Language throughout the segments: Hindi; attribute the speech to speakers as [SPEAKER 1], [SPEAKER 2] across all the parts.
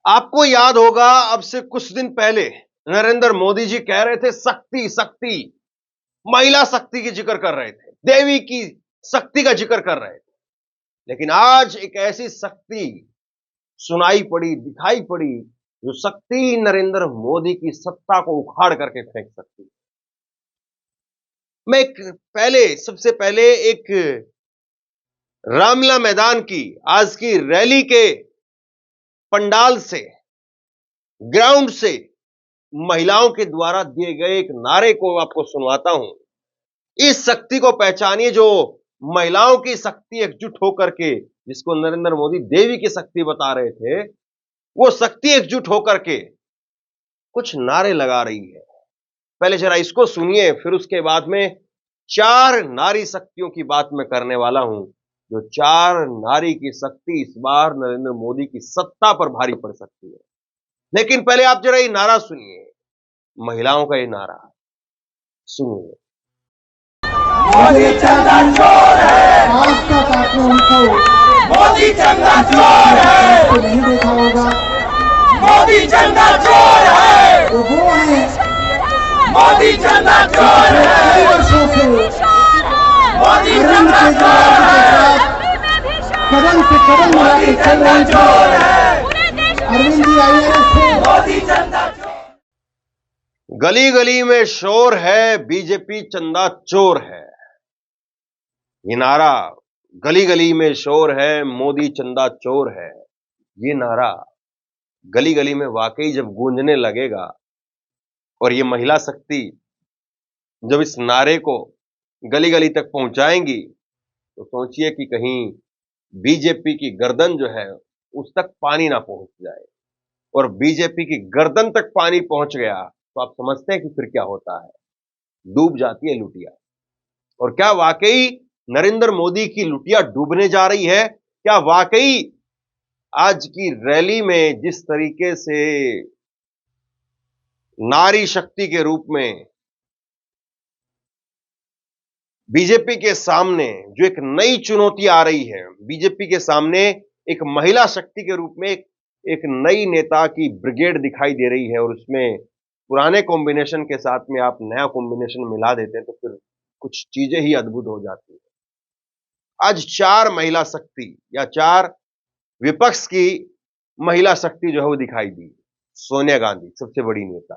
[SPEAKER 1] आपको याद होगा अब से कुछ दिन पहले नरेंद्र मोदी जी कह रहे थे शक्ति शक्ति, महिला शक्ति की जिक्र कर रहे थे, देवी की शक्ति का जिक्र कर रहे थे। लेकिन आज एक ऐसी शक्ति सुनाई पड़ी, दिखाई पड़ी, जो शक्ति नरेंद्र मोदी की सत्ता को उखाड़ करके फेंक सकती है। मैं सबसे पहले एक रामलीला मैदान की आज की रैली के पंडाल से, ग्राउंड से महिलाओं के द्वारा दिए गए एक नारे को आपको सुनवाता हूं। इस शक्ति को पहचानिए, जो महिलाओं की शक्ति एकजुट होकर के, जिसको नरेंद्र मोदी देवी की शक्ति बता रहे थे, वो शक्ति एकजुट होकर के कुछ नारे लगा रही है। पहले जरा इसको सुनिए, फिर उसके बाद में 4 नारी शक्तियों की बात मैं करने वाला हूं, जो 4 नारी की शक्ति इस बार नरेंद्र मोदी की सत्ता पर भारी पड़ सकती है। लेकिन पहले आप जरा ये नारा सुनिए, महिलाओं का ये नारा सुनिए।
[SPEAKER 2] मोदी चंदा चोर है,
[SPEAKER 3] आज तक आपने उनको
[SPEAKER 2] मोदी चंदा चोर है,
[SPEAKER 3] तो नहीं देखा होगा।
[SPEAKER 2] मोदी चंदा चोर है,
[SPEAKER 3] वो है
[SPEAKER 2] मोदी चंदा चोर
[SPEAKER 3] कई
[SPEAKER 2] है,
[SPEAKER 3] वर्षों से
[SPEAKER 2] मोदी
[SPEAKER 3] अरविंद
[SPEAKER 2] चंदा चोर
[SPEAKER 3] केजरीवाल
[SPEAKER 2] है,
[SPEAKER 3] के साथ कदम से कदम मिला
[SPEAKER 2] मोदी
[SPEAKER 3] के चल
[SPEAKER 2] चंदा
[SPEAKER 3] रही
[SPEAKER 2] चोर
[SPEAKER 3] थी।
[SPEAKER 2] है,
[SPEAKER 3] अरविंद जी IAS थे,
[SPEAKER 2] मोदी चंदा चोर।
[SPEAKER 1] गली गली में शोर है, बीजेपी चंदा चोर है। ये नारा, गली गली में शोर है, मोदी चंदा चोर है, ये नारा गली गली में वाकई जब गूंजने लगेगा और ये महिला शक्ति जब इस नारे को गली गली तक पहुंचाएंगी, तो सोचिए कि कहीं बीजेपी की गर्दन जो है उस तक पानी ना पहुंच जाए। और बीजेपी की गर्दन तक पानी पहुंच गया तो आप समझते हैं कि फिर क्या होता है, डूब जाती है लुटिया। और क्या वाकई नरेंद्र मोदी की लुटिया डूबने जा रही है? क्या वाकई आज की रैली में जिस तरीके से नारी शक्ति के रूप में बीजेपी के सामने जो एक नई चुनौती आ रही है, बीजेपी के सामने एक महिला शक्ति के रूप में एक नई नेता की ब्रिगेड दिखाई दे रही है, और उसमें पुराने कॉम्बिनेशन के साथ में आप नया कॉम्बिनेशन मिला देते हैं तो फिर कुछ चीजें ही अद्भुत हो जाती है। आज 4 महिला शक्ति या 4 विपक्ष की महिला शक्ति जो है वो दिखाई दी। सोनिया गांधी सबसे बड़ी नेता,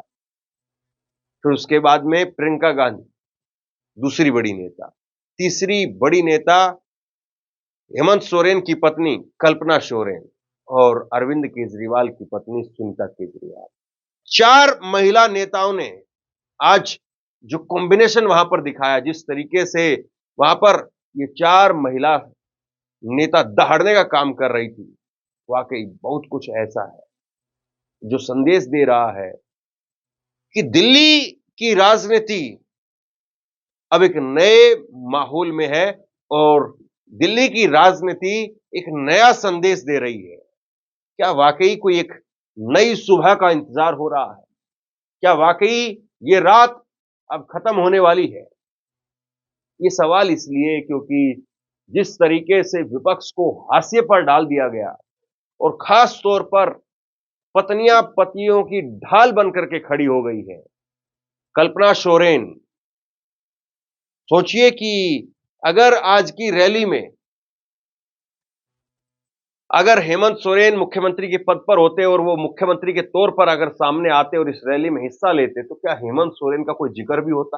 [SPEAKER 1] फिर उसके बाद में प्रियंका गांधी दूसरी बड़ी नेता, तीसरी बड़ी नेता हेमंत सोरेन की पत्नी कल्पना सोरेन, और अरविंद केजरीवाल की पत्नी सुनीता केजरीवाल। 4 महिला नेताओं ने आज जो कॉम्बिनेशन वहां पर दिखाया, जिस तरीके से वहां पर ये 4 महिला नेता दहाड़ने का काम कर रही थी, वाकई बहुत कुछ ऐसा है जो संदेश दे रहा है कि दिल्ली की राजनीति अब एक नए माहौल में है, और दिल्ली की राजनीति एक नया संदेश दे रही है। क्या वाकई कोई एक नई सुबह का इंतजार हो रहा है? क्या वाकई ये रात अब खत्म होने वाली है? ये सवाल इसलिए क्योंकि जिस तरीके से विपक्ष को हाशिए पर डाल दिया गया, और खास तौर पर पत्नियां पतियों की ढाल बनकर के खड़ी हो गई है। कल्पना सोरेन, सोचिए कि अगर आज की रैली में अगर हेमंत सोरेन मुख्यमंत्री के पद पर होते और वो मुख्यमंत्री के तौर पर अगर सामने आते और इस रैली में हिस्सा लेते, तो क्या हेमंत सोरेन का कोई जिक्र भी होता?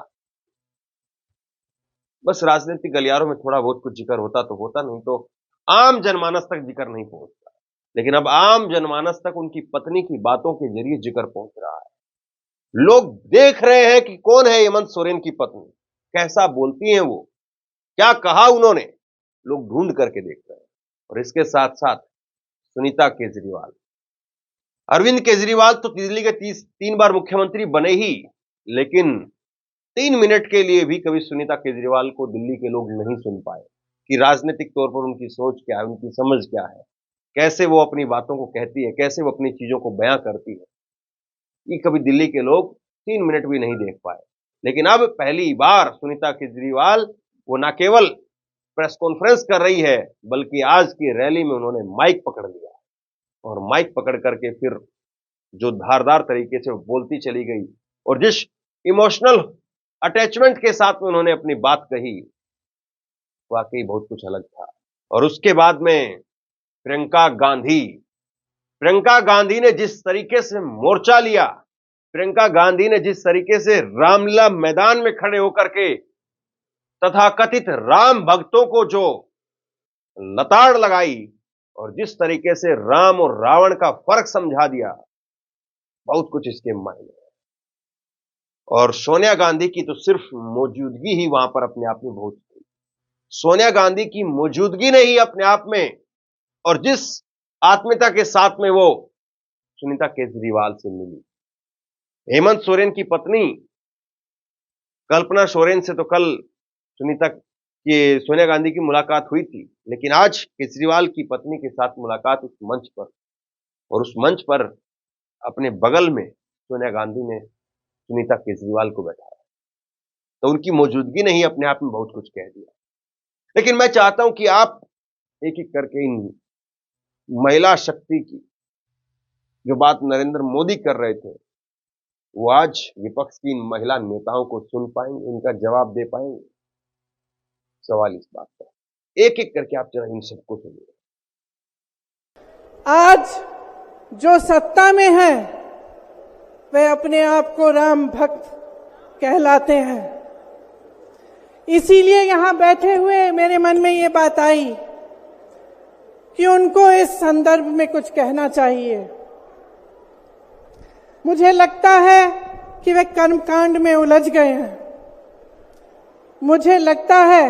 [SPEAKER 1] बस राजनीतिक गलियारों में थोड़ा बहुत कुछ जिक्र होता तो होता, नहीं तो आम जनमानस तक जिक्र नहीं पहुंचता। लेकिन अब आम जनमानस तक उनकी पत्नी की बातों के जरिए जिक्र पहुंच रहा है। लोग देख रहे हैं कि कौन है हेमंत सोरेन की पत्नी, कैसा बोलती हैं वो, क्या कहा उन्होंने, लोग ढूंढ करके देख रहे हैं। और इसके साथ साथ सुनीता केजरीवाल, अरविंद केजरीवाल तो दिल्ली के 3 बार मुख्यमंत्री बने ही, लेकिन 3 मिनट के लिए भी कभी सुनीता केजरीवाल को दिल्ली के लोग नहीं सुन पाए कि राजनीतिक तौर पर उनकी सोच क्या है, उनकी समझ क्या है, कैसे वो अपनी बातों को कहती है, कैसे वो अपनी चीजों को बयां करती है। ये कभी दिल्ली के लोग 3 मिनट भी नहीं देख पाए। लेकिन अब पहली बार सुनीता केजरीवाल वो न केवल प्रेस कॉन्फ्रेंस कर रही है, बल्कि आज की रैली में उन्होंने माइक पकड़ लिया और माइक पकड़ करके फिर जो धारदार तरीके से वो बोलती चली गई और जिस इमोशनल अटैचमेंट के साथ में उन्होंने अपनी बात कही, वाकई बहुत कुछ अलग था। और उसके बाद में प्रियंका गांधी ने जिस तरीके से मोर्चा लिया, प्रियंका गांधी ने जिस तरीके से रामलीला मैदान में खड़े होकर के तथाकथित राम भक्तों को जो लताड़ लगाई और जिस तरीके से राम और रावण का फर्क समझा दिया, बहुत कुछ इसके मायने है। और सोनिया गांधी की तो सिर्फ मौजूदगी ही वहां पर अपने आप में बहुत थी। सोनिया गांधी की मौजूदगी ने ही अपने आप में, और जिस आत्मीयता के साथ में वो सुनीता केजरीवाल से मिली, हेमंत सोरेन की पत्नी कल्पना सोरेन से तो कल सोनिया गांधी की मुलाकात हुई थी, लेकिन आज केजरीवाल की पत्नी के साथ मुलाकात उस मंच पर, और उस मंच पर अपने बगल में सोनिया गांधी ने सुनीता केजरीवाल को बैठाया। तो उनकी मौजूदगी ने ही अपने आप में बहुत कुछ कह दिया। लेकिन मैं चाहता हूं कि आप एक एक करके इन महिला शक्ति की जो बात नरेंद्र मोदी कर रहे थे, वो आज विपक्ष की इन महिला नेताओं को सुन पाएंगे, इनका जवाब दे पाएंगे? सवाल इस बात का, एक एक करके आप जरा इन सबको सुनिए।
[SPEAKER 4] आज जो सत्ता में है वे अपने आप को राम भक्त कहलाते हैं। इसीलिए यहां बैठे हुए मेरे मन में ये बात आई कि उनको इस संदर्भ में कुछ कहना चाहिए। मुझे लगता है कि वे कर्मकांड में उलझ गए हैं। मुझे लगता है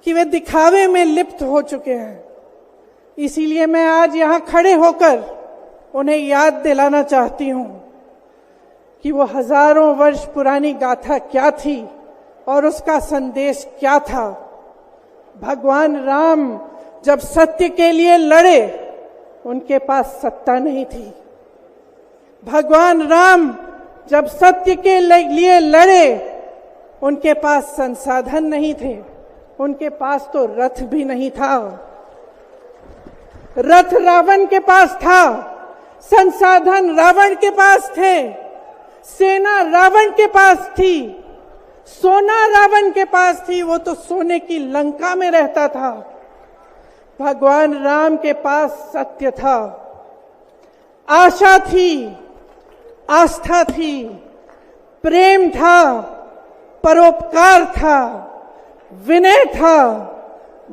[SPEAKER 4] कि वे दिखावे में लिप्त हो चुके हैं। इसीलिए मैं आज यहां खड़े होकर उन्हें याद दिलाना चाहती हूं कि वो हजारों वर्ष पुरानी गाथा क्या थी और उसका संदेश क्या था। भगवान राम जब सत्य के लिए लड़े, उनके पास सत्ता नहीं थी। भगवान राम जब सत्य के लिए लड़े, उनके पास संसाधन नहीं थे, उनके पास तो रथ भी नहीं था। रथ रावण के पास था, संसाधन रावण के पास थे, सेना रावण के पास थी, सोना रावण के पास थी, वो तो सोने की लंका में रहता था। भगवान राम के पास सत्य था, आशा थी, आस्था थी, प्रेम था, परोपकार था, विनय था,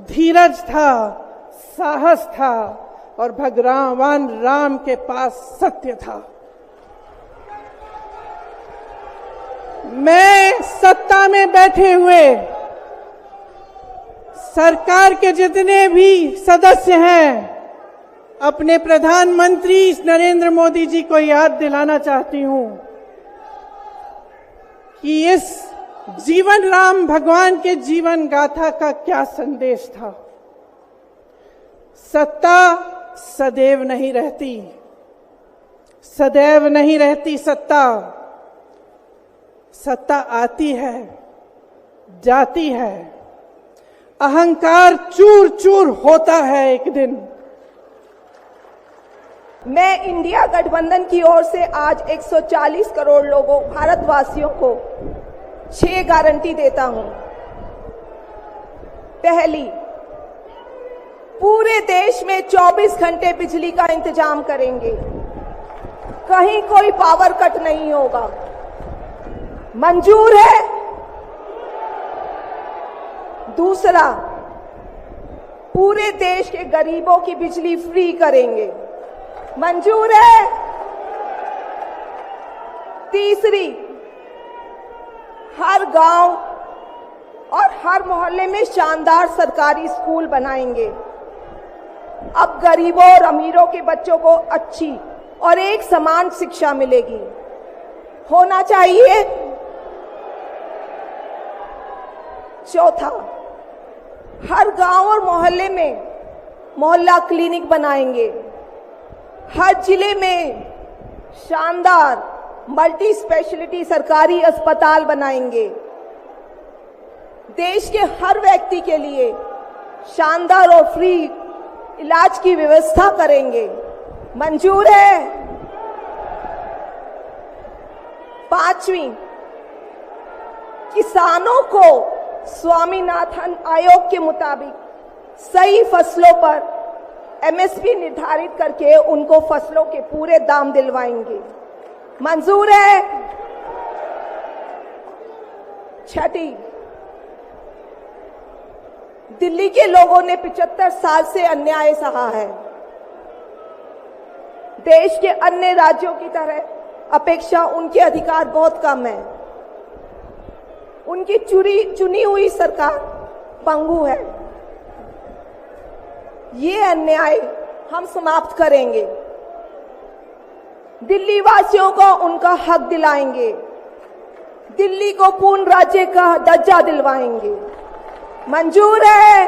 [SPEAKER 4] धीरज था, साहस था, और भगवान राम के पास सत्य था। मैं सत्ता में बैठे हुए सरकार के जितने भी सदस्य हैं, अपने प्रधानमंत्री नरेंद्र मोदी जी को याद दिलाना चाहती हूं कि इस जीवन राम भगवान के जीवन गाथा का क्या संदेश था। सत्ता सदैव नहीं रहती, सदैव नहीं रहती सत्ता। सत्ता आती है, जाती है, अहंकार चूर चूर होता है एक दिन।
[SPEAKER 5] मैं इंडिया गठबंधन की ओर से आज 140 करोड़ लोगों भारतवासियों को 6 गारंटी देता हूं। पहली, पूरे देश में 24 घंटे बिजली का इंतजाम करेंगे, कहीं कोई पावर कट नहीं होगा। मंजूर है? दूसरा, पूरे देश के गरीबों की बिजली फ्री करेंगे, मंजूर है? तीसरी, हर गांव और हर मोहल्ले में शानदार सरकारी स्कूल बनाएंगे। अब गरीबों और अमीरों के बच्चों को अच्छी और एक समान शिक्षा मिलेगी, होना चाहिए। चौथा, हर गांव और मोहल्ले में मोहल्ला क्लिनिक बनाएंगे। हर जिले में शानदार मल्टी स्पेशलिटी सरकारी अस्पताल बनाएंगे। देश के हर व्यक्ति के लिए शानदार और फ्री इलाज की व्यवस्था करेंगे। मंजूर है? 5वीं, किसानों को स्वामीनाथन आयोग के मुताबिक सही फसलों पर एमएसपी निर्धारित करके उनको फसलों के पूरे दाम दिलवाएंगे। मंजूर है? 6ठी, दिल्ली के लोगों ने 75 साल से अन्याय सहा है। देश के अन्य राज्यों की तरह अपेक्षा उनके अधिकार बहुत कम है। उनकी चुनी हुई सरकार पंगु है। ये अन्याय हम समाप्त करेंगे। दिल्ली वासियों को उनका हक दिलाएंगे। दिल्ली को पूर्ण राज्य का दर्जा दिलवाएंगे। मंजूर है?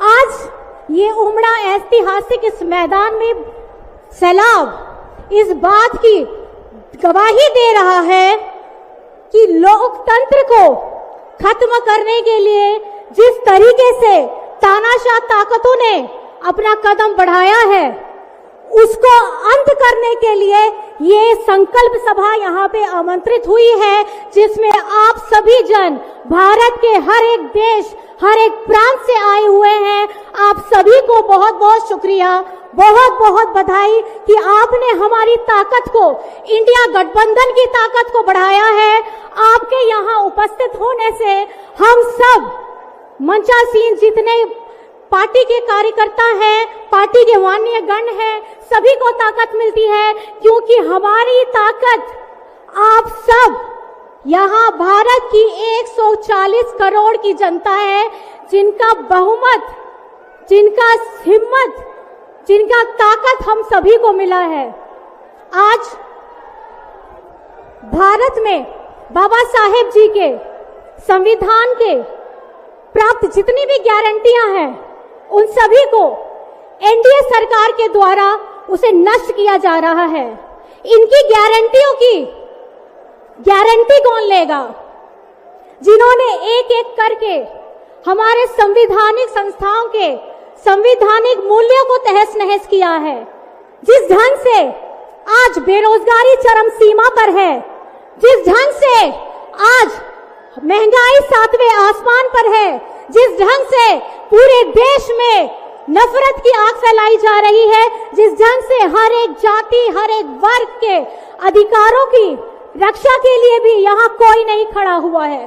[SPEAKER 6] आज ये उमड़ा ऐतिहासिक इस मैदान में सैलाब इस बात की गवाही दे रहा है कि लोकतंत्र को खत्म करने के लिए जिस तरीके से तानाशाह ताकतों ने अपना कदम बढ़ाया है, उसको अंत करने के लिए ये संकल्प सभा यहाँ पे आमंत्रित हुई है, जिसमें आप सभी जन भारत के हर एक देश, हर एक प्रांत से आए हुए हैं। आप सभी को बहुत बहुत शुक्रिया, बहुत बहुत बधाई कि आपने हमारी ताकत को, इंडिया गठबंधन की ताकत को बढ़ाया है। आपके यहाँ उपस्थित होने से हम सब मंचासीन जितने पार्टी के कार्यकर्ता हैं, पार्टी के माननीय गण हैं, सभी को ताकत मिलती है, क्योंकि हमारी ताकत आप सब यहाँ भारत की 140 करोड़ की जनता है, जिनका बहुमत, जिनका हिम्मत, जिनका ताकत हम सभी को मिला है। आज भारत में बाबा साहेब जी के संविधान के प्राप्त जितनी भी गारंटियां हैं, उन सभी को एनडीए सरकार के द्वारा उसे नष्ट किया जा रहा है। इनकी गारंटियों की गारंटी कौन लेगा? जिन्होंने एक एक करके हमारे संवैधानिक संस्थाओं के संवैधानिक मूल्यों को तहस नहस किया है। जिस ढंग से आज बेरोजगारी चरम सीमा पर है, जिस ढंग से आज महंगाई 7वें आसमान पर है, जिस ढंग से पूरे देश में नफरत की आग फैलाई जा रही है, जिस ढंग से हर एक जाति, हर एक वर्ग के अधिकारों की रक्षा के लिए भी यहाँ कोई नहीं खड़ा हुआ है।